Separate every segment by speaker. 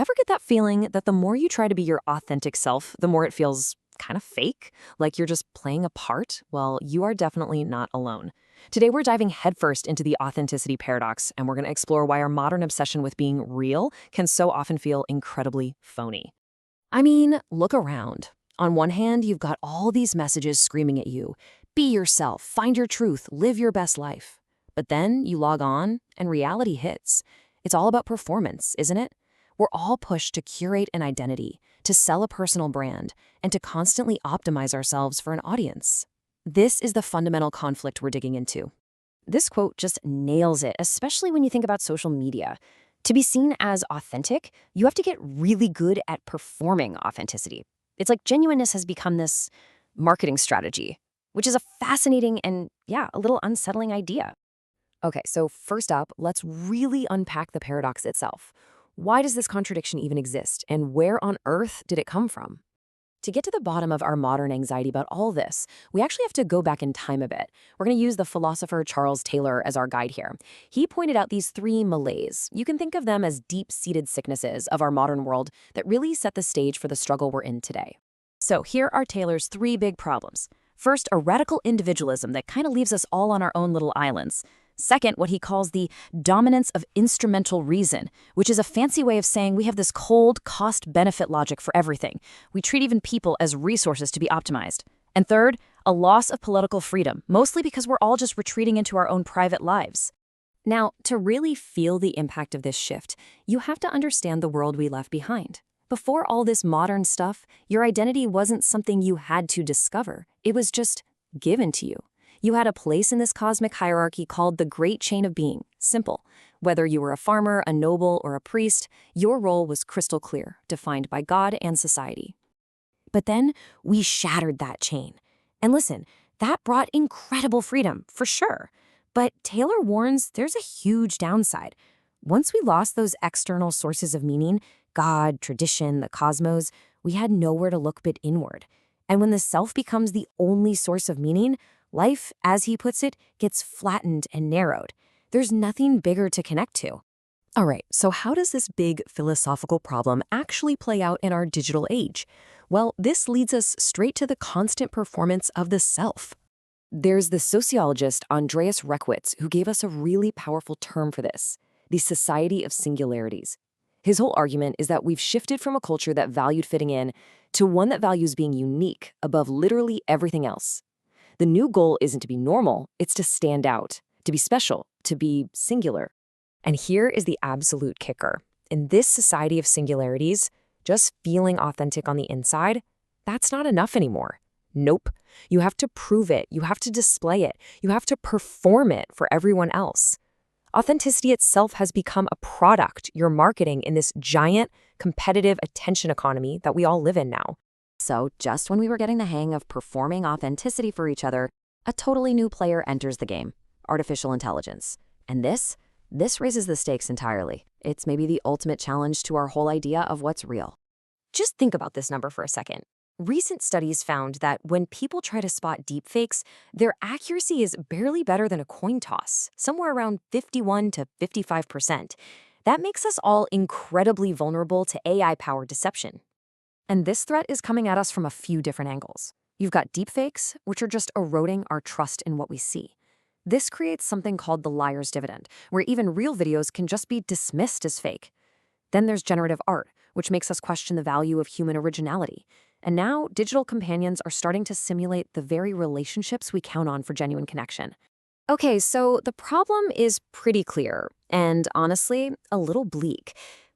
Speaker 1: Ever get that feeling that the more you try to be your authentic self, the more it feels kind of fake, like you're just playing a part? Well, you are definitely not alone. Today, we're diving headfirst into the authenticity paradox, and we're going to explore why our modern obsession with being real can so often feel incredibly phony. I mean, look around. On one hand, you've got all these messages screaming at you. Be yourself, find your truth, live your best life. But then you log on, and reality hits. It's all about performance, isn't it? We're all pushed to curate an identity, to sell a personal brand, and to constantly optimize ourselves for an audience. This is the fundamental conflict we're digging into. This quote just nails it, especially when you think about social media. To be seen as authentic, you have to get really good at performing authenticity. It's like genuineness has become this marketing strategy, which is a fascinating and, a little unsettling idea. Okay, so first up, let's really unpack the paradox itself. Why does this contradiction even exist, and where on earth did it come from? To get to the bottom of our modern anxiety about all this, we actually have to go back in time a bit. We're going to use the philosopher Charles Taylor as our guide here. He pointed out these three malaise. You can think of them as deep-seated sicknesses of our modern world that really set the stage for the struggle we're in today. So here are Taylor's three big problems. First, a radical individualism that kind of leaves us all on our own little islands. Second, what he calls the dominance of instrumental reason, which is a fancy way of saying we have this cold cost-benefit logic for everything. We treat even people as resources to be optimized. And third, a loss of political freedom, mostly because we're all just retreating into our own private lives. Now, to really feel the impact of this shift, you have to understand the world we left behind. Before all this modern stuff, your identity wasn't something you had to discover. It was just given to you. You had a place in this cosmic hierarchy called the Great Chain of Being. Simple. Whether you were a farmer, a noble, or a priest, your role was crystal clear, defined by God and society. But then we shattered that chain. And listen, that brought incredible freedom, for sure. But Taylor warns there's a huge downside. Once we lost those external sources of meaning, God, tradition, the cosmos, we had nowhere to look but inward. And when the self becomes the only source of meaning, life, as he puts it, gets flattened and narrowed. There's nothing bigger to connect to. All right, so how does this big philosophical problem actually play out in our digital age? Well, this leads us straight to the constant performance of the self. There's the sociologist Andreas Reckwitz who gave us a really powerful term for this, the society of singularities. His whole argument is that we've shifted from a culture that valued fitting in to one that values being unique above literally everything else. The new goal isn't to be normal, it's to stand out, to be special, to be singular. And here is the absolute kicker. In this society of singularities, just feeling authentic on the inside, that's not enough anymore. Nope. You have to prove it, you have to display it, you have to perform it for everyone else. Authenticity itself has become a product you're marketing in this giant, competitive attention economy that we all live in now. So, just when we were getting the hang of performing authenticity for each other, a totally new player enters the game, artificial intelligence. And this raises the stakes entirely. It's maybe the ultimate challenge to our whole idea of what's real. Just think about this number for a second. Recent studies found that when people try to spot deepfakes, their accuracy is barely better than a coin toss, somewhere around 51 to 55%. That makes us all incredibly vulnerable to AI-powered deception. And this threat is coming at us from a few different angles. You've got deepfakes, which are just eroding our trust in what we see. This creates something called the liar's dividend, where even real videos can just be dismissed as fake. Then there's generative art, which makes us question the value of human originality. And now, digital companions are starting to simulate the very relationships we count on for genuine connection. Okay, so the problem is pretty clear, and honestly, a little bleak.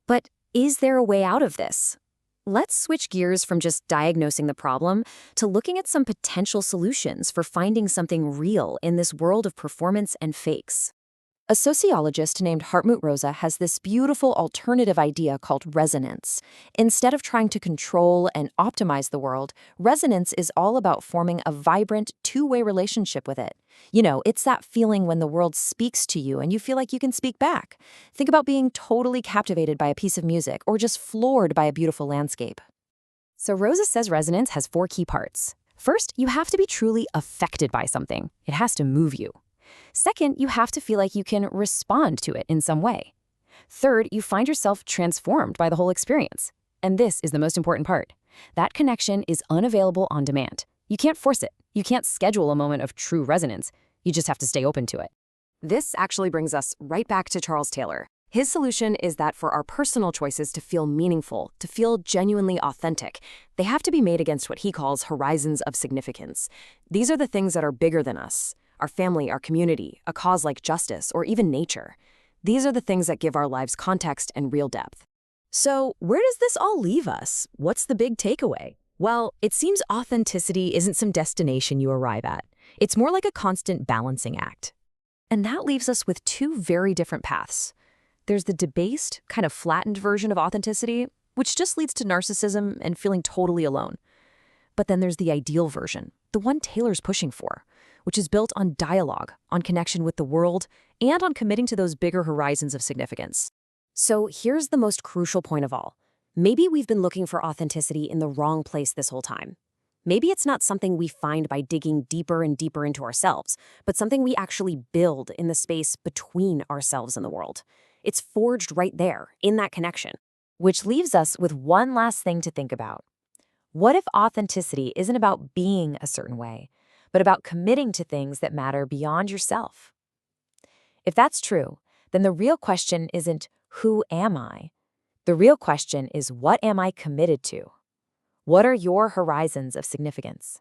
Speaker 1: But is there a way out of this? Let's switch gears from just diagnosing the problem to looking at some potential solutions for finding something real in this world of performance and fakes. A sociologist named Hartmut Rosa has this beautiful alternative idea called resonance. Instead of trying to control and optimize the world, resonance is all about forming a vibrant, two-way relationship with it. You know, it's that feeling when the world speaks to you and you feel like you can speak back. Think about being totally captivated by a piece of music or just floored by a beautiful landscape. So Rosa says resonance has 4 key parts. First, you have to be truly affected by something. It has to move you. Second, you have to feel like you can respond to it in some way. Third, you find yourself transformed by the whole experience. And this is the most important part. That connection is unavailable on demand. You can't force it. You can't schedule a moment of true resonance. You just have to stay open to it. This actually brings us right back to Charles Taylor. His solution is that for our personal choices to feel meaningful, to feel genuinely authentic, they have to be made against what he calls horizons of significance. These are the things that are bigger than us, our family, our community, a cause like justice, or even nature. These are the things that give our lives context and real depth. So, where does this all leave us? What's the big takeaway? Well, it seems authenticity isn't some destination you arrive at. It's more like a constant balancing act. And that leaves us with two very different paths. There's the debased, kind of flattened version of authenticity, which just leads to narcissism and feeling totally alone. But then there's the ideal version, the one Taylor's pushing for, which is built on dialogue, on connection with the world, and on committing to those bigger horizons of significance. So here's the most crucial point of all. Maybe we've been looking for authenticity in the wrong place this whole time. Maybe it's not something we find by digging deeper and deeper into ourselves, but something we actually build in the space between ourselves and the world. It's forged right there, in that connection. Which leaves us with one last thing to think about. What if authenticity isn't about being a certain way, but about committing to things that matter beyond yourself? If that's true, then the real question isn't, who am I? The real question is, what am I committed to? What are your horizons of significance?